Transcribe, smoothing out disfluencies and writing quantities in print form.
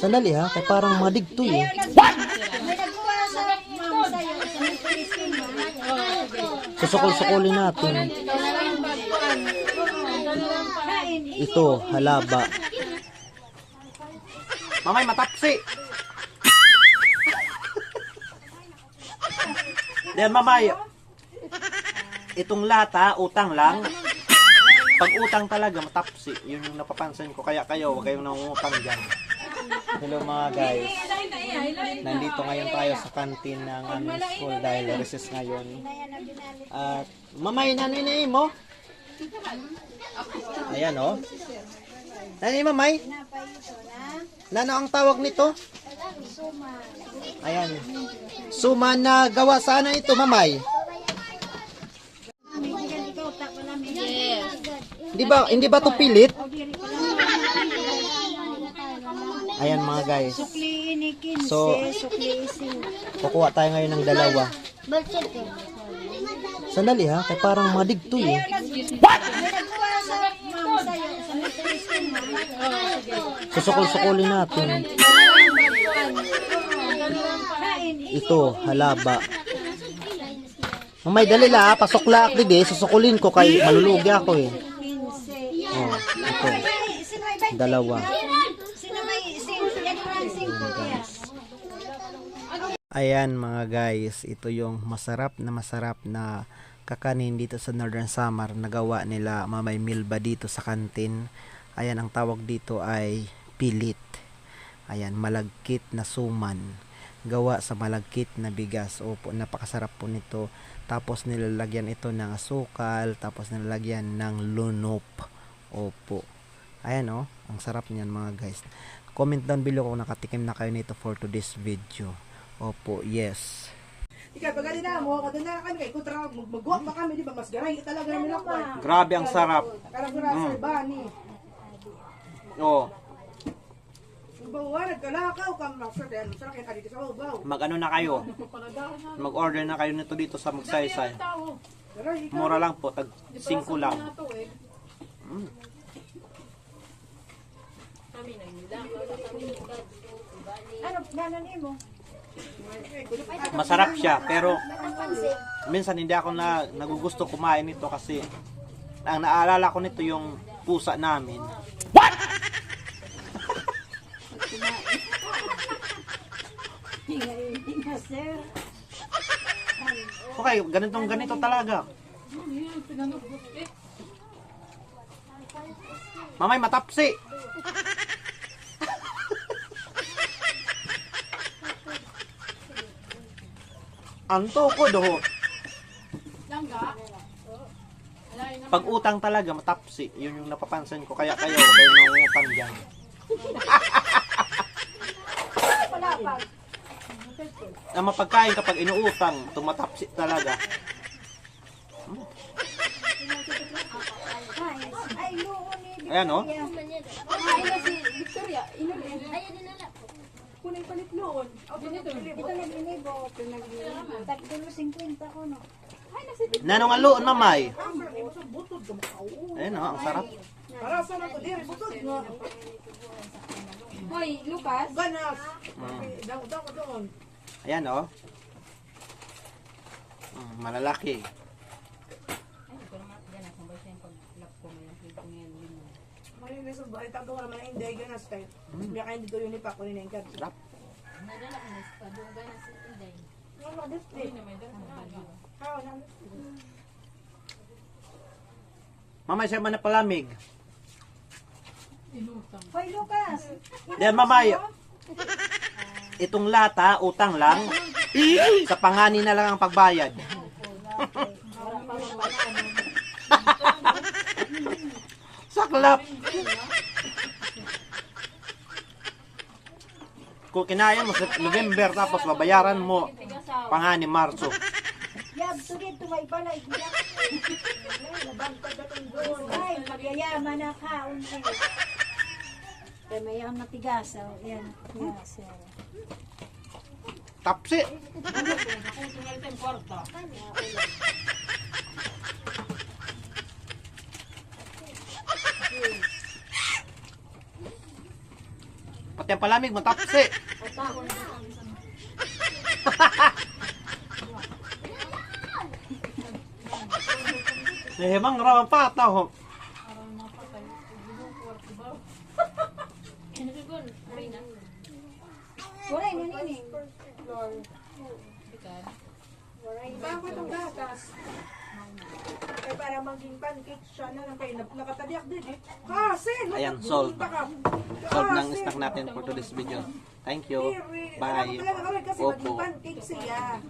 Sandali ha, kay parang madigto eh. May nagkuha sa mama sa'yo. Susukol-sukulin natin. Ito, halaba. Mamay, matapsi. Then mamay, itong lata, utang lang. Pag utang talaga, matapsi. Yun yung napapansin ko. Kaya kayo, huwag kayong nangungutang dyan. Hello mga guys. Nandito ngayon tayo sa kantin ng aming school dahil recess ngayon. At mamay, nanay mo? Ayan o. Nanay mamay? Nano ang tawag nito? Ayan. Suma na gawa sana ito mamay. Hindi ba to pilit? Ayan mga guys. So, kukuha tayo ngayon ng dalawa. Sandali ha, kay parang madigto eh. Susukol-sukulin natin. Ito, halaba. Mamay, dali la, pasok la akli di, susukulin ko kay malulugi ako eh. Oh, ito. Dalawa. Ayan mga guys, ito yung masarap na kakanin dito sa Northern Samar. Nagawa nila Mamay Milba dito sa kantin. Ayan, ang tawag dito ay pilit. Ayan, malagkit na suman. Gawa sa malagkit na bigas. Opo, napakasarap po nito. Tapos nilalagyan ito ng asukal. Tapos nilalagyan ng lunop. Opo. Ayan oh, ang sarap niyan mga guys. Comment down below kung nakatikim na kayo nito for today's video. Opo, yes. Ikaw, pag na mo, kada na kami kay kutra, magwak pa kami, di ba? Mas garay talaga nila ko. Grabe ang sarap. Karang-karang sa bani. Oh, Bawa, nagkalakaw ka, makasarap, masarap yan ka dito sa ubaw. mag-ano na kayo? Mag-order na kayo nito dito sa Magsaysay. Garay, ikaw. Mura lang po, tag 5 lang. Ano, ganon mo? Masarap siya, pero minsan hindi ako nagugusto kumain nito kasi ang naalala ko nito yung pusa namin. Okay, ganito talaga. Mamay, matapsi. Anto ko doho. Pag utang talaga, matapsi. Yun yung napapansin ko. Kaya kayo, huwag kayong nangungutang dyan. Ang mapagkain kapag inuutang, tumatapsi talaga. Ayan o. Kunay palit noon. Ito nag-inibo. Tagdulo 50 ko, no? Nanong aloon, mamay. Ayan o, ang sarap. Para sa na ko, diri, butod nga. Hoy, Lucas. Ganas. Daw ko doon. Ayan o. Malalaki. May nasa bahay, tago ka naman na hindi, ganas tayo. May kain dito yun ipa, kunin na yung kat. Sarap. Mamay, siya man na palamig. Hoy, Lucas. Yan, mamay. Itong lata, utang lang. Sa pangani na lang ang pagbayad. Saklap. Kung kinaya mo sa November tapos babayaran mo pangani Marso. Yab, sugid to may balay. Ay, magyayaman na ka. Kaya mayroon matigas. Yan. Yes. Tapsi. Pati ang palamig, matapsi. Hemang rawan pataw. Wala yun yun. Bakit itong gatas? Eh, para maging pancake siya na lang kayo. Nakatadiak din eh. Kasi! Ayan, solve. Solve ng snack natin for today's video. Thank you. Bye. Kasi maging Opo. pancake siya.